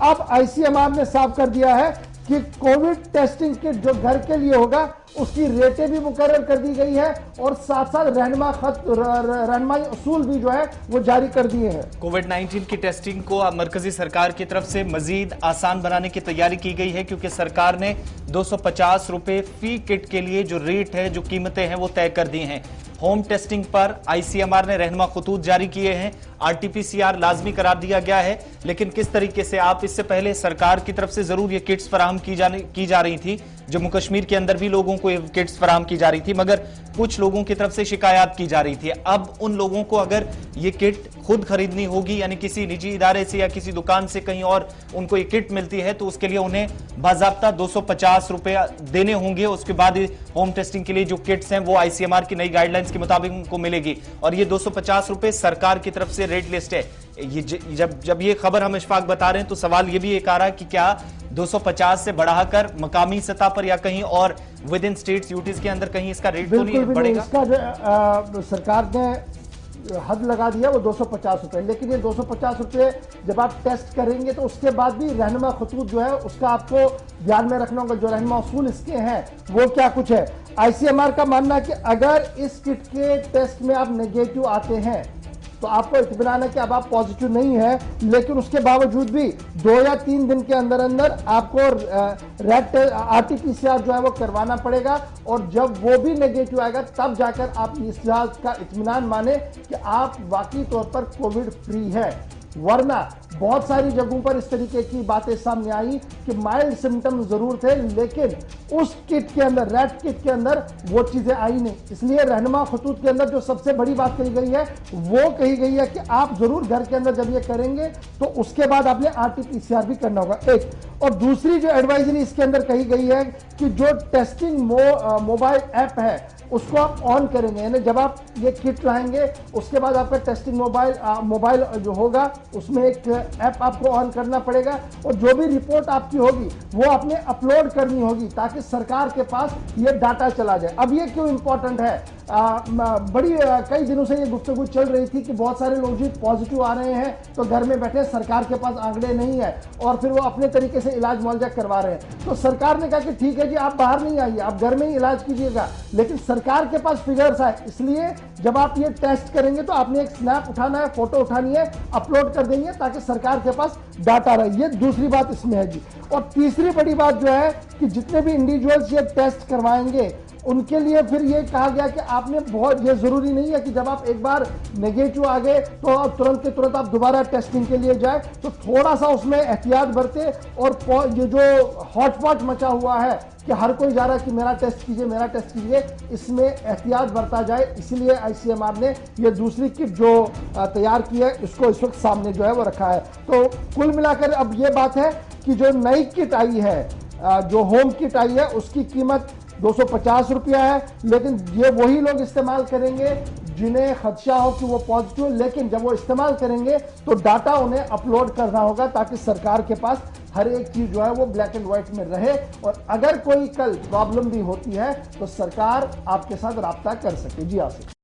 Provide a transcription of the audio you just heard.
अब आईसीएमआर ने साफ कर दिया है कि कोविड टेस्टिंग किट जो घर के लिए होगा उसकी रेटें भी मुकर्रर कर दी गई है और साथ साथ रहनुमाई उसूल भी जो है वो जारी कर दिए हैं। कोविड-19 की टेस्टिंग को अब मरकजी सरकार की तरफ से मजीद आसान बनाने की तैयारी की गई है, क्योंकि सरकार ने 250 रुपए फी किट के लिए जो रेट है, जो कीमतें हैं वो तय कर दी हैं। होम टेस्टिंग पर आईसीएमआर ने रहनुमा खतूत जारी किए हैं, आरटीपीसीआर लाजमी करार दिया गया है। लेकिन किस तरीके से आप इससे पहले सरकार की तरफ से जरूर ये किट्स फराहम की जा रही थी, जम्मू कश्मीर के अंदर भी लोगों को ये किट्स फराहम की जा रही थी, मगर कुछ लोगों की तरफ से शिकायत की जा रही थी। अब उन लोगों को अगर ये किट खुद खरीदनी होगी, यानी किसी निजी इदारे से या किसी दुकान से कहीं और उनको ये किट मिलती है, तो उसके लिए उन्हें बाज़ाब्ता 250 रुपए देने होंगे। उसके बाद होम टेस्टिंग के लिए जो किट्स हैं वो आईसीएमआर की नई गाइडलाइंस के मुताबिक उनको मिलेगी। और ये 250 रुपए सरकार की तरफ से रेट लिस्ट है। ये जब ये खबर हम इशफाक बता रहे हैं तो सवाल ये भी एक आ रहा है कि क्या 250 से बढ़ाकर मकामी सतह पर या कहीं और विद इन स्टेट्स यूटीज के अंदर कहीं इसका रेट तो नहीं बढ़ेगा? इसका जो सरकार ने हद लगा दिया वो 250 रुपए, लेकिन ये 250 रुपए जब आप टेस्ट करेंगे तो उसके बाद भी रहनुमा खतूत जो है उसका आपको ध्यान में रखना होगा। जो रहनुमा उसूल इसके हैं वो क्या कुछ है। आईसीएमआर का मानना है कि अगर इस किट के टेस्ट में आप नेगेटिव आते हैं तो आपको इत्मीनान है कि अब आप पॉजिटिव नहीं है, लेकिन उसके बावजूद भी 2 या 3 दिन के अंदर अंदर आपको आरटीपीसीआर जो है वो करवाना पड़ेगा। और जब वो भी नेगेटिव आएगा तब जाकर आप इस लिहाज का इत्मीनान माने कि आप वाकई तौर पर कोविड फ्री है। वरना बहुत सारी जगहों पर इस तरीके की बातें सामने आई कि माइल्ड सिम्टम जरूर थे, लेकिन उस किट के अंदर, रैट किट के अंदर वो चीजें आई नहीं। इसलिए रहनुमा खतूत के अंदर जो सबसे बड़ी बात कही गई है वो कही गई है कि आप जरूर घर के अंदर जब ये करेंगे तो उसके बाद आपने आरटीपीसीआर भी करना होगा, एक। और दूसरी जो एडवाइजरी इसके अंदर कही गई है कि जो टेस्टिंग मोबाइल ऐप है उसको आप ऑन करेंगे, यानी जब आप ये किट लाएंगे उसके बाद आपका टेस्टिंग मोबाइल जो होगा उसमें एक ऐप आपको ऑन करना पड़ेगा और जो भी रिपोर्ट आपकी होगी वो आपने अपलोड करनी होगी ताकि सरकार के पास ये डाटा चला जाए। अब ये क्यों इंपॉर्टेंट है? कई दिनों से ये गुफ्तगू चल रही थी कि बहुत सारे लोग जी पॉजिटिव आ रहे हैं तो घर में बैठे, सरकार के पास आंकड़े नहीं है और फिर वो अपने तरीके से इलाज मुआवजा करवा रहे हैं। तो सरकार ने कहा कि ठीक है जी, आप बाहर नहीं आइए, आप घर में ही इलाज कीजिएगा, लेकिन सरकार के पास फिगर्स है। इसलिए जब आप ये टेस्ट करेंगे तो आपने एक स्नैप उठाना है, फोटो उठानी है, अपलोड कर देंगे ताकि सरकार के पास डाटा रहे। ये दूसरी बात इसमें है जी। और तीसरी बड़ी बात जो है कि जितने भी इंडिविजुअल्स ये टेस्ट करवाएंगे उनके लिए फिर ये कहा गया कि आपने बहुत, ये जरूरी नहीं है कि जब आप एक बार नेगेटिव आ गए तो आप तुरंत के तुरंत आप दोबारा टेस्टिंग के लिए जाए। तो थोड़ा सा उसमें एहतियात बरते। और ये जो हॉटपॉट मचा हुआ है कि हर कोई जा रहा है कि मेरा टेस्ट कीजिए, मेरा टेस्ट कीजिए, इसमें एहतियात बरता जाए। इसलिए आईसीएमआर ने ये दूसरी किट जो तैयार की है इसको इस वक्त सामने जो है वो रखा है। तो कुल मिलाकर अब ये बात है कि जो नई किट आई है, जो होम किट आई है, उसकी कीमत 250 रुपया है, लेकिन ये वही लोग इस्तेमाल करेंगे जिन्हें खदशा हो कि वो पॉजिटिव, लेकिन जब वो इस्तेमाल करेंगे तो डाटा उन्हें अपलोड करना होगा ताकि सरकार के पास हर एक चीज जो है वो ब्लैक एंड व्हाइट में रहे और अगर कोई कल प्रॉब्लम भी होती है तो सरकार आपके साथ राब्ता कर सके। जी आसिफ।